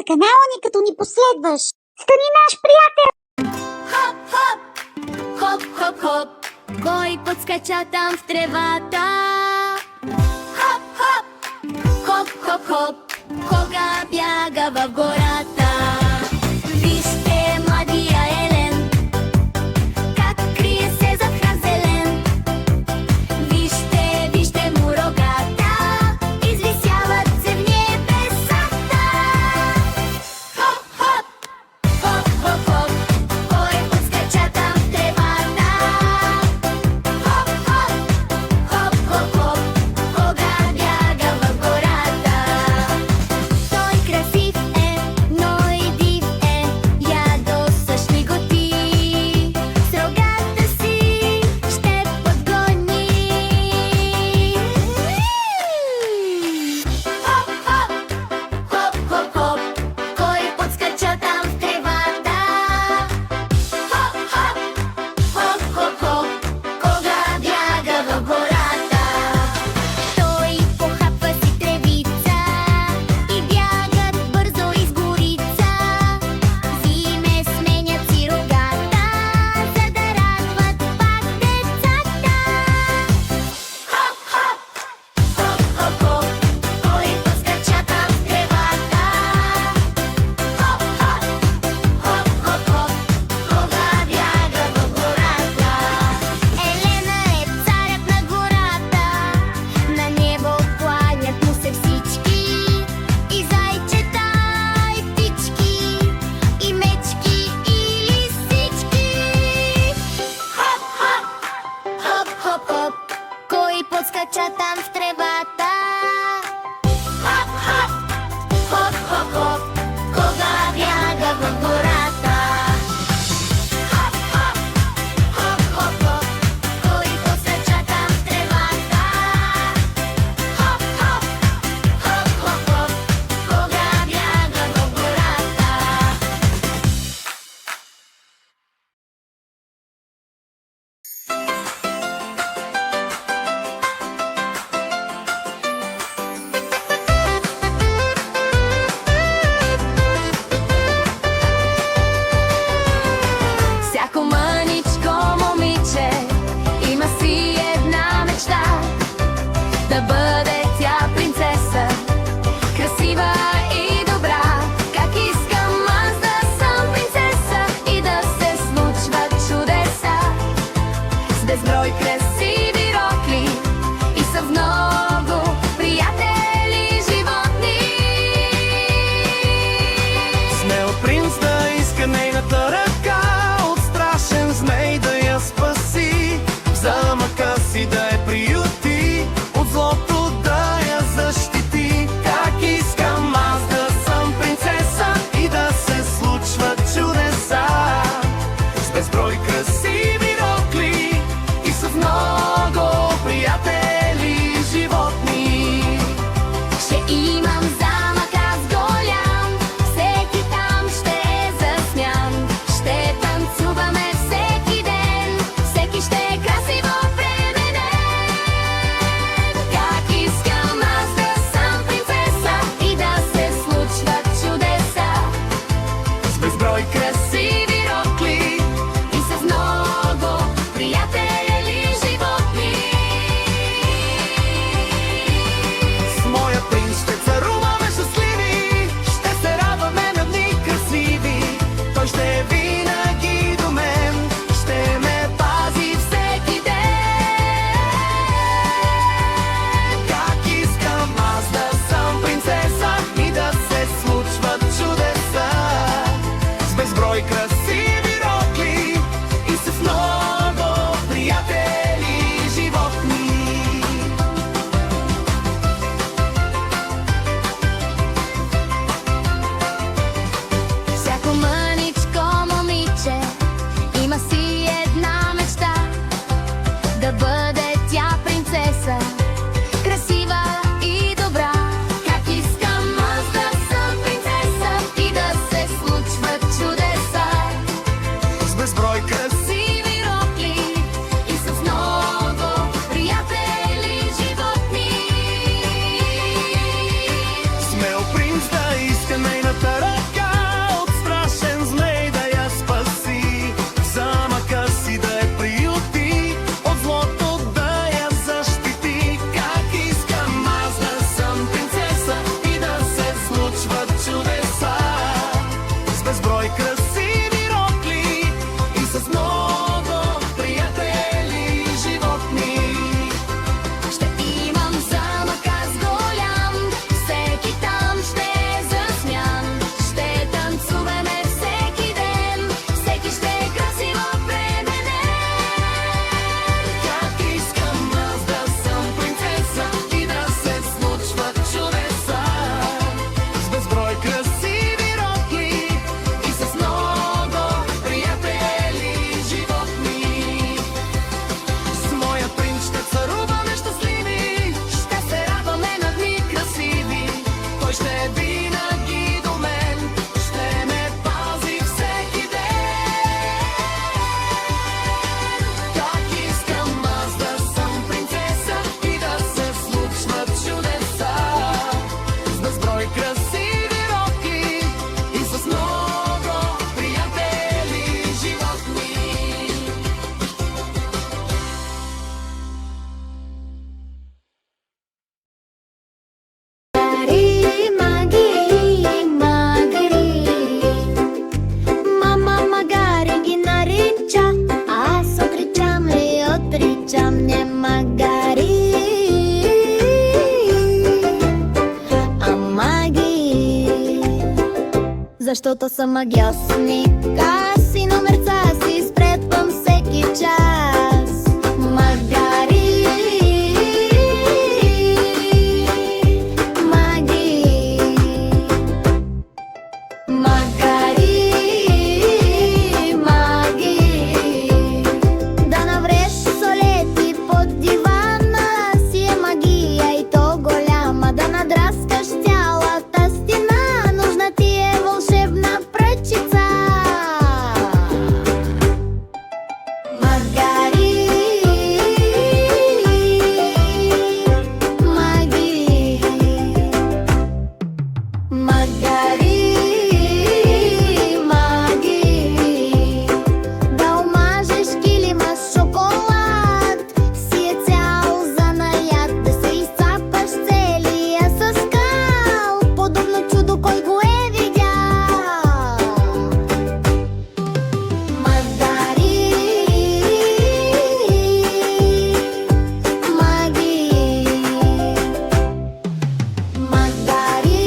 канала ни, като ни последваш. Стани наш приятел! Хоп, хоп, хоп, хоп, хоп, кой подскача там в тревата? Хоп, хоп, хоп, хоп, хоп, кога бяга в гората? Вижте младия Елен, как крие се зад храм зелен. Вижте, вижте му рогата, извисяват се в небесата. Хоп, хоп, хоп, хоп, хоп, кой подскача там в тревата? Хоп, хоп, хоп, хоп, хоп, кога бяга в гората? Той красив е, но и див е, ядосаш ли го ти? С рогата си ще подгони. Хоп, хоп, хоп, хоп, хоп, кой подскача там в тревата? Хоп, хоп, хоп, хоп, хоп, кога бяга в гората? Той похапва си тревица и бягат бързо из горица. Зиме сменят си рогата, за да радват пак децата. Хоп, хоп, хоп, хоп, хоп, кой подскача там в тревата? Хоп, хоп, хоп, хоп, хоп, кога бяга в гората? Елена е царят на гората, на небо кланят му се всички. И зайчета, и птички, и мечки, и лисички. Хоп, хоп, хоп, хоп, хоп, кой подскача там в тревата? Хоп, хоп, хоп, хоп, хоп, кога бяга в гората? Хоп, хоп, хоп, хоп, хоп, кой подскача там в тревата? Хоп, хоп, хоп, хоп, хоп, кога бяга в гората? Заштото сам магиосник, каси номерца си спретвам всеки час. Магари, маги, магари, маги. Да навреш солети под дивана си е магија и то голяма. Да надраскаш цялата стена, нужна ти е волшебна пръчица. Магари, маги, магари, маги. Да омажеш килима с шоколад си е цял занаят. Да се изцапаш целия със скал, подобно чудо кой го е видял. Магари, маги, магари,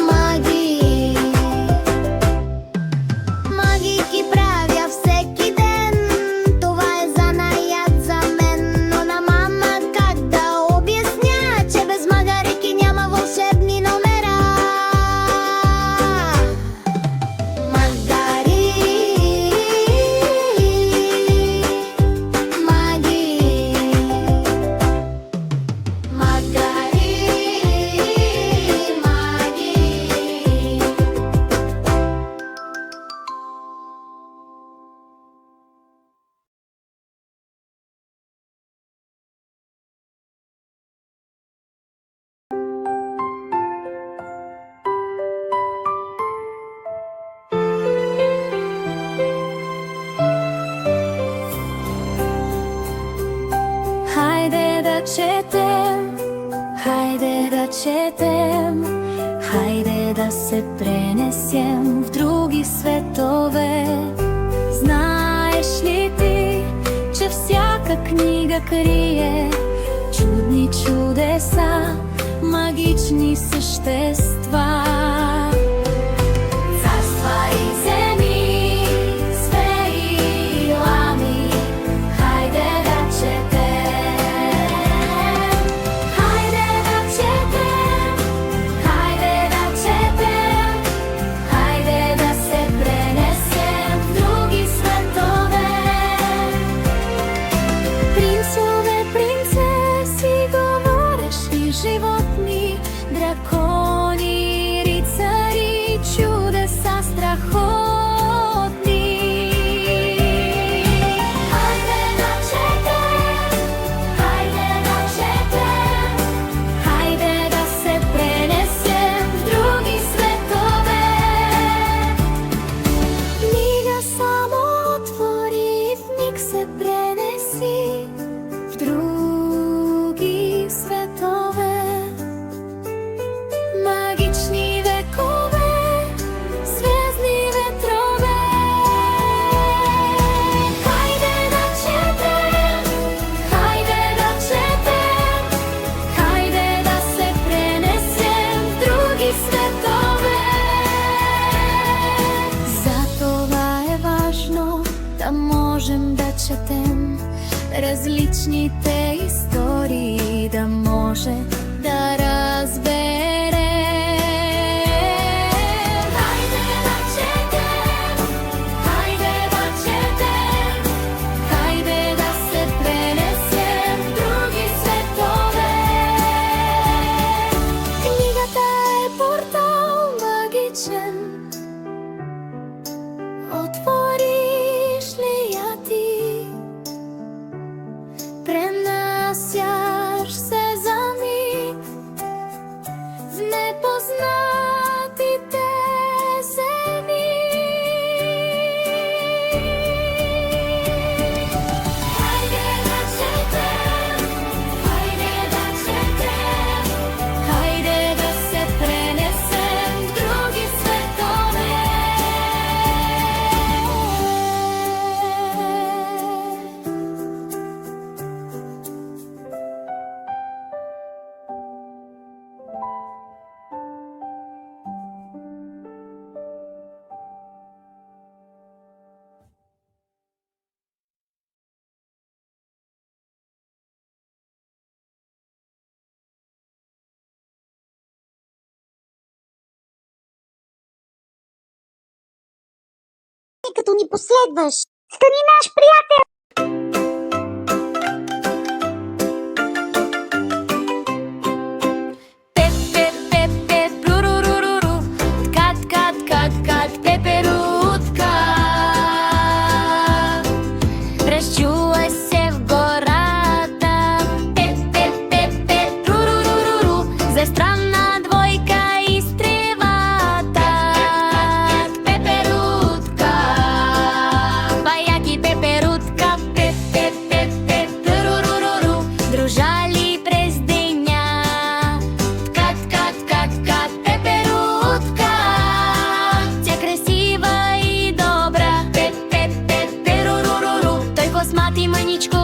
маги. Магики правя всеки ден, това е занаят за мен. Но на мама как да обясня, че без магарики няма вълшебни номера. Магари, маги, магари, маги. Хайде да четем, хайде да четем, хайде да се пренесем в други светове. Знаеш ли ти, че всяка книга крие чудни чудеса, магични същества? Царства и земи, сфери и лами, хайде да четем, хайде да четем, хайде да четем, хайде да се пренесем в други светове. Принцове, принцеси, говорещи животни, дракони, рицари, чудеса страхотни. Хайде да четем, хайде да четем, хайде да се пренесем в други светове. Книга само отвори и в миг се пренеси в други светове. Магични векове, звездни ветрове. Хайде да четем, хайде да четем, хайде да се пренесем в други светове. Затова е важно да можем да четем различните истории, да може да разберем. Хайде да четем, хайде да четем, хайде да се пренесем в други светове. Книгата е портал магичен. Отвориш ли я ти, пренасяш се за миг като ни последваш. Стани наш приятел! Пеп, пеп, пеп, пеп, ру-ру-ру-ру-ру. Кат, кат, кат, кат, пеперутка. Разчула се в гората. Пеп, пеп, пеп, пеп, ру-ру-ру-ру-ру. За странна двойка изтревата. Пеперутка. Баяки пеперутка. Пеп, пеп, пеп, пеп, ру-ру-ру-ру. Дружали през деня. Кат, кат, кат, кат, пеперутка. Тя красива и добра. Пеп, пеп, пеп, перу-ру-ру-ру. Той космат и маничко